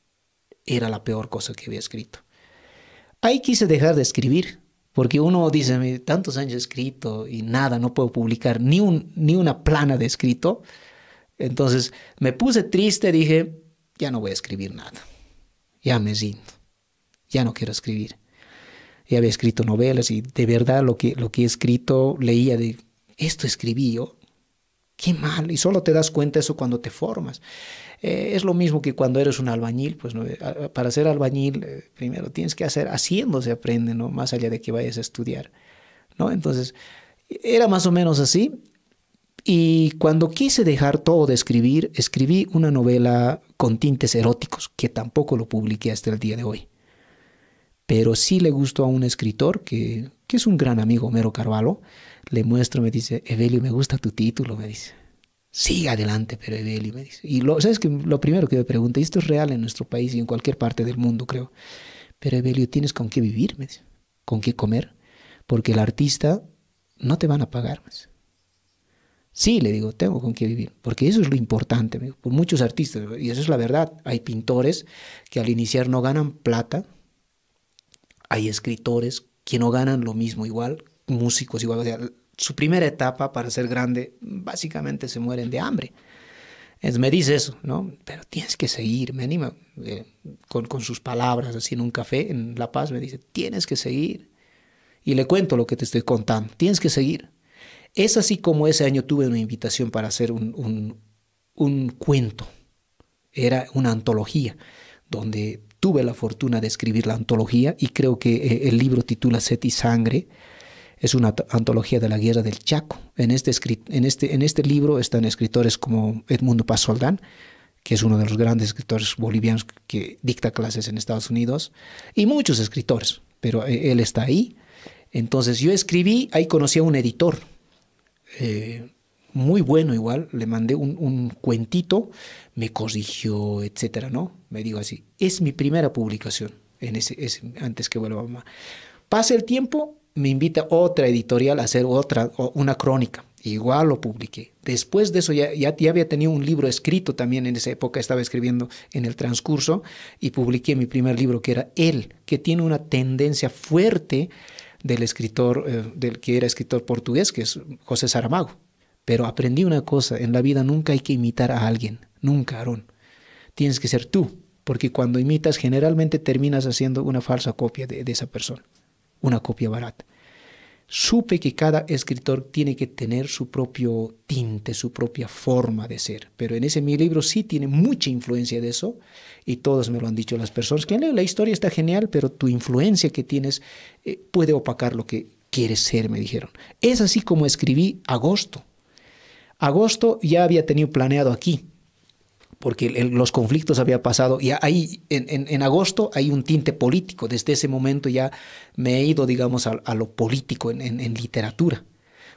Era la peor cosa que había escrito. Ahí quise dejar de escribir, porque uno dice, tantos años he escrito y nada, no puedo publicar ni una plana de escrito. Entonces me puse triste, dije, ya no voy a escribir nada, ya me rindo. Ya no quiero escribir. Ya había escrito novelas y de verdad lo que he escrito leía de, esto escribí yo, qué mal. Y solo te das cuenta eso cuando te formas. Es lo mismo que cuando eres un albañil, pues ¿no? Para ser albañil primero tienes que haciendo se aprende, ¿no? Más allá de que vayas a estudiar, ¿no? Entonces era más o menos así. Y cuando quise dejar todo de escribir, escribí una novela con tintes eróticos que tampoco lo publiqué hasta el día de hoy. Pero sí le gustó a un escritor que es un gran amigo, Homero Carvalho. Le muestro, me dice, Evelio, me gusta tu título, me dice. Sigue adelante, pero Evelio, me dice. Y ¿sabes qué? Lo primero que me pregunta, y esto es real en nuestro país y en cualquier parte del mundo, creo. Pero Evelio, ¿tienes con qué vivir? Me dice. ¿Con qué comer? Porque el artista no te van a pagar, me dice. Sí, le digo, tengo con qué vivir, porque eso es lo importante, me digo, por muchos artistas, y eso es la verdad. Hay pintores que al iniciar no ganan plata. Hay escritores que no ganan lo mismo igual, músicos igual. O sea, su primera etapa para ser grande, básicamente se mueren de hambre. Me dice eso, ¿no? Pero tienes que seguir, me anima con sus palabras, así en un café en La Paz, me dice, tienes que seguir. Y le cuento lo que te estoy contando, tienes que seguir. Es así como ese año tuve una invitación para hacer un cuento. Era una antología, donde tuve la fortuna de escribir la antología y creo que el libro titula Sed y Sangre. Es una antología de la guerra del Chaco. En este libro están escritores como Edmundo Paz Soldán, que es uno de los grandes escritores bolivianos que dicta clases en Estados Unidos, y muchos escritores, pero él está ahí. Entonces yo escribí, ahí conocí a un editor, muy bueno igual, le mandé un cuentito, me corrigió, etcétera, ¿no? Me dijo así, es mi primera publicación, antes que vuelva mamá. Pasa el tiempo, me invita otra editorial a hacer una crónica, igual lo publiqué. Después de eso ya había tenido un libro escrito también en esa época, estaba escribiendo en el transcurso y publiqué mi primer libro que era Él, que tiene una tendencia fuerte del escritor, del que era escritor portugués, que es José Saramago. Pero aprendí una cosa, en la vida nunca hay que imitar a alguien, nunca, Aarón. Tienes que ser tú, porque cuando imitas generalmente terminas haciendo una falsa copia de esa persona, una copia barata. Supe que cada escritor tiene que tener su propio tinte, su propia forma de ser, pero en mi libro sí tiene mucha influencia de eso y todos me lo han dicho las personas, que la historia está genial, pero tu influencia que tienes puede opacar lo que quieres ser, me dijeron. Es así como escribí Agosto. Agosto ya había tenido planeado aquí, porque los conflictos había pasado, y ahí en agosto hay un tinte político. Desde ese momento ya me he ido, digamos, a lo político en literatura,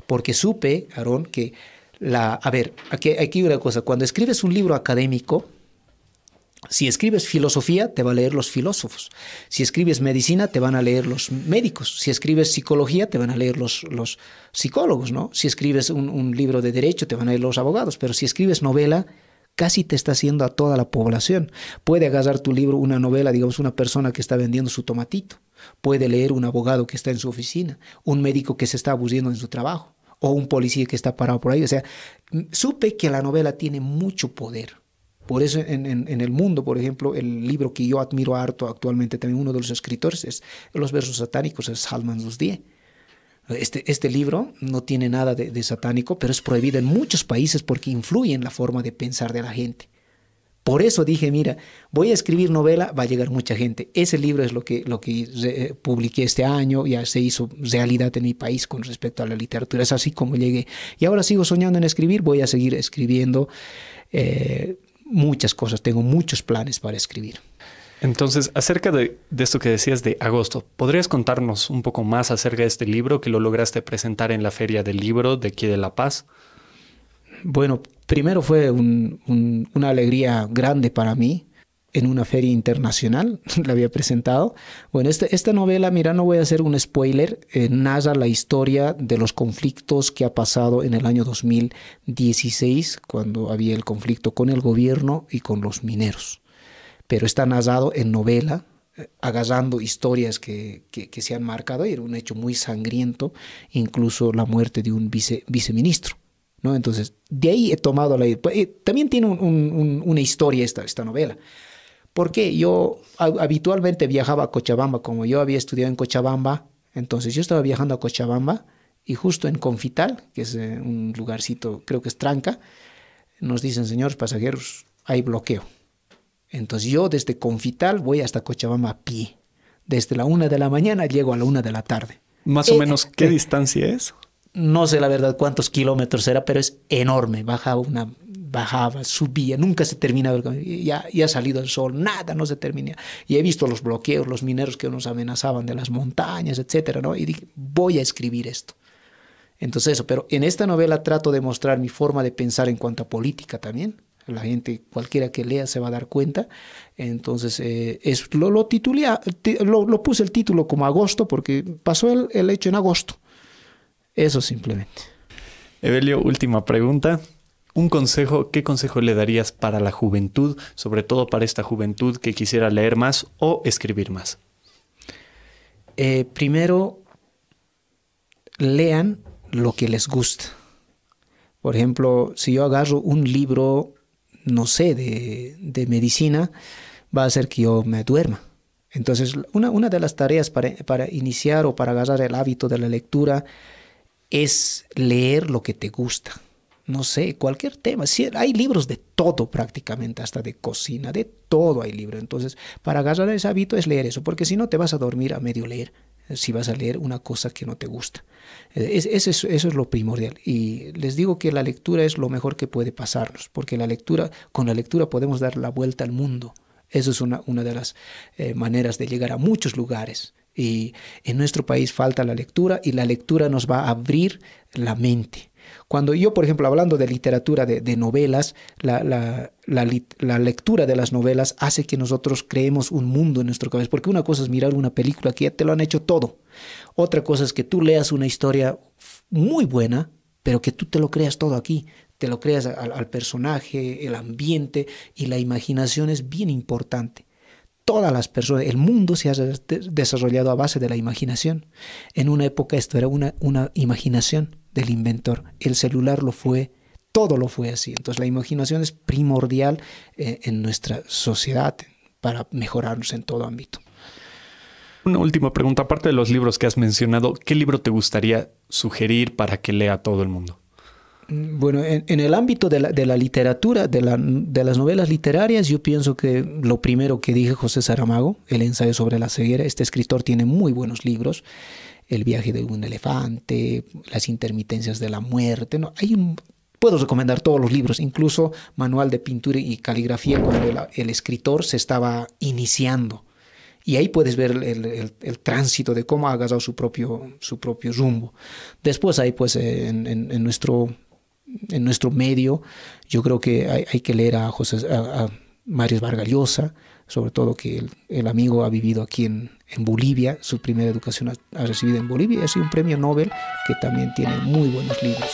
porque supe, Aarón, que aquí hay una cosa, cuando escribes un libro académico, si escribes filosofía, te va a leer los filósofos. Si escribes medicina, te van a leer los médicos. Si escribes psicología, te van a leer los psicólogos, ¿no? Si escribes un libro de derecho, te van a leer los abogados. Pero si escribes novela, casi te está haciendo a toda la población. Puede agarrar tu libro, una novela, digamos, una persona que está vendiendo su tomatito. Puede leer un abogado que está en su oficina, un médico que se está aburriendo en su trabajo, o un policía que está parado por ahí. O sea, supe que la novela tiene mucho poder. Por eso en el mundo, por ejemplo, el libro que yo admiro harto actualmente, también uno de los escritores, es Los versos satánicos, es Salman Rushdie. Este libro no tiene nada de satánico, pero es prohibido en muchos países porque influye en la forma de pensar de la gente. Por eso dije, mira, voy a escribir novela, va a llegar mucha gente. Ese libro es lo que publiqué este año, ya se hizo realidad en mi país con respecto a la literatura. Es así como llegué. Y ahora sigo soñando en escribir, voy a seguir escribiendo muchas cosas, tengo muchos planes para escribir. Entonces, acerca de esto que decías de agosto, ¿podrías contarnos un poco más acerca de este libro que lo lograste presentar en la Feria del Libro de aquí de La Paz? Bueno, primero fue una alegría grande para mí en una feria internacional, la había presentado. Bueno, esta novela, mira, no voy a hacer un spoiler, narra la historia de los conflictos que ha pasado en el año 2016, cuando había el conflicto con el gobierno y con los mineros. Pero está narrado en novela, agarrando historias que se han marcado, y era un hecho muy sangriento, incluso la muerte de un viceministro, ¿no? Entonces, de ahí he tomado también tiene una historia esta novela. Porque yo habitualmente viajaba a Cochabamba, como yo había estudiado en Cochabamba, entonces yo estaba viajando a Cochabamba y justo en Confital, que es un lugarcito, creo que es Tranca, nos dicen, señores pasajeros, hay bloqueo. Entonces yo desde Confital voy hasta Cochabamba a pie. Desde la 1 de la mañana llego a la 1 de la tarde. Más o menos, ¿qué distancia es? No sé la verdad cuántos kilómetros era, pero es enorme. Bajaba, subía, nunca se terminaba el camino. Ya ha salido el sol, nada, no se termina. Y he visto los bloqueos, los mineros que nos amenazaban de las montañas, etcétera, ¿no? Y dije, voy a escribir esto. Entonces eso, pero en esta novela trato de mostrar mi forma de pensar en cuanto a política también. La gente, cualquiera que lea, se va a dar cuenta. Entonces, lo puse el título como Agosto porque pasó el hecho en agosto. Eso simplemente. Evelio, última pregunta. Un consejo, ¿qué consejo le darías para la juventud, sobre todo para esta juventud que quisiera leer más o escribir más? Primero, lean lo que les gusta. Por ejemplo, si yo agarro un libro, no sé, de medicina, va a hacer que yo me duerma. Entonces, una de las tareas para iniciar o para agarrar el hábito de la lectura es leer lo que te gusta. No sé, cualquier tema. Sí, hay libros de todo prácticamente, hasta de cocina, de todo hay libros. Entonces, para agarrar ese hábito es leer eso, porque si no te vas a dormir a medio leer, si vas a leer una cosa que no te gusta. Eso es lo primordial. Y les digo que la lectura es lo mejor que puede pasarnos, porque con la lectura podemos dar la vuelta al mundo. Eso es una de las maneras de llegar a muchos lugares. Y en nuestro país falta la lectura, y la lectura nos va a abrir la mente. Cuando yo, por ejemplo, hablando de literatura, de novelas, la lectura de las novelas hace que nosotros creemos un mundo en nuestra cabeza. Porque una cosa es mirar una película que ya te lo han hecho todo. Otra cosa es que tú leas una historia muy buena, pero que tú te lo creas todo aquí. Te lo creas al personaje, el ambiente, y la imaginación es bien importante. Todas las personas, el mundo se ha desarrollado a base de la imaginación. En una época esto era una imaginación del inventor. El celular lo fue, todo lo fue así. Entonces la imaginación es primordial en nuestra sociedad para mejorarnos en todo ámbito. Una última pregunta, aparte de los libros que has mencionado, ¿qué libro te gustaría sugerir para que lea todo el mundo? Bueno, en el ámbito de la literatura, de las novelas literarias, yo pienso que lo primero que dije, José Saramago, el ensayo sobre la ceguera. Este escritor tiene muy buenos libros. El viaje de un elefante, Las intermitencias de la muerte. No, puedo recomendar todos los libros, incluso Manual de pintura y caligrafía, cuando el escritor se estaba iniciando. Y ahí puedes ver el tránsito de cómo ha agarrado su propio rumbo. Después hay pues en nuestro medio, yo creo que hay que leer a Marius Vargas Llosa, sobre todo que el amigo ha vivido aquí en Bolivia, su primera educación ha recibido en Bolivia, y ha sido un premio Nobel que también tiene muy buenos libros.